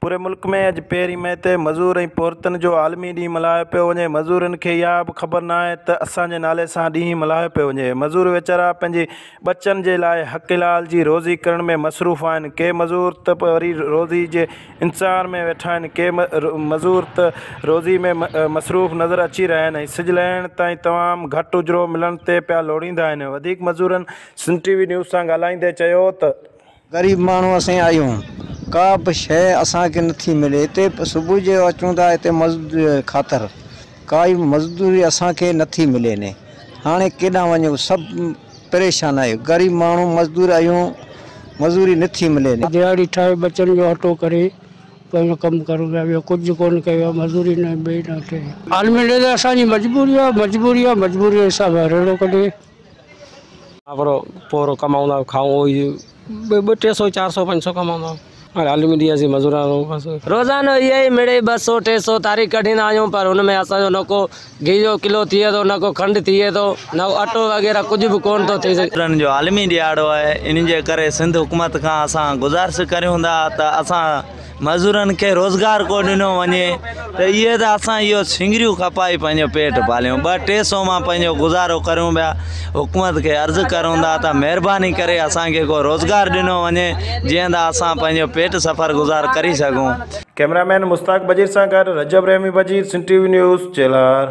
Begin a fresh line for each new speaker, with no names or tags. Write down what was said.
पूरे मुल्क में अज पहिरीं मई ते मज़ूर ऐं पौरतन जो आलमी ॾींहुं मल्हायो पियो वञे। मज़ूरनि खे इहा बि ख़बर न आहे त असांजे नाले सां ॾींहुं मल्हायो पियो वञे। मज़ूर वीचारा पंहिंजे बचनि जे लाइ हक़ लाल जी रोज़ी करण में मसरूफ़ आहिनि। के मज़ूर त वरी रोज़ी जे इंतज़ार में वेठा आहिनि, के मज़ूर त रोज़ी में मसरूफ़ नज़र अची रहिया आहिनि ऐं सिज लहण ताईं तमामु घटि उजरो मिलण ते पिया लोड़ींदा आहिनि। वधीक मज़ूरनि सिंध टीवी न्यूज़ सां ॻाल्हाईंदे चयो त
गरीब माण्हू असां आहियूं, का बि शइ असांखे नथी मिले। हिते सुबुह जो अचूं था हिते मज़दूरी ख़ातिर, काई मज़दूरी असांखे नथी मिले ने। हाणे केॾांहुं वञूं, सभु परेशान आहियूं। गरीब माण्हू मज़दूर आहियूं, मज़दूरी नथी मिले ने।
दिहाड़ी ठाहे बचनि जो ऑटो करे पंहिंजो कमु करूं पिया, ॿियो कुझु कोन कयो, मज़दूरी न ॿिए न थिए। आलमी ॾे त असांजी मजबूरी आहे, मजबूरी जे हिसाब सां रेड़ो कढे पोइ कमाऊंदा खाऊं, 200, 400, 500 कमाऊंदा। आलमी ॾींहुं असीं मज़ूर रोज़ानो इहे ई मिड़े 200, 300 तारीख़ कढींदा आहियूं, पर हुनमें असांजो न को घी जो किलो थिए थो, न को खंडु थिए थो, न अटो वग़ैरह कुझु बि कोन थो थिए।
जो आलमी ॾियारो आहे, इन जे करे सिंध हुकूमत खां असां गुज़ारिश करियूं था त असां मज़ूरनि खे रोज़गार को ॾिनो वञे त इहे त असां इहो सिंगरियूं खपाई पंहिंजो पेट पालियूं। 200-300 मां पंहिंजो गुज़ारो करूं पिया। हुकूमत खे अर्ज़ु करूं था त महिरबानी करे असांखे को रोज़गार ॾिनो वञे, जीअं त असां पंहिंजो पेट सफ़र गुज़ार करी सघूं।
कैमरामैन मुश्ताक बजीर सां गॾु रजब रहमी बजीर, सिंध टीवी न्यूज़, चेलार।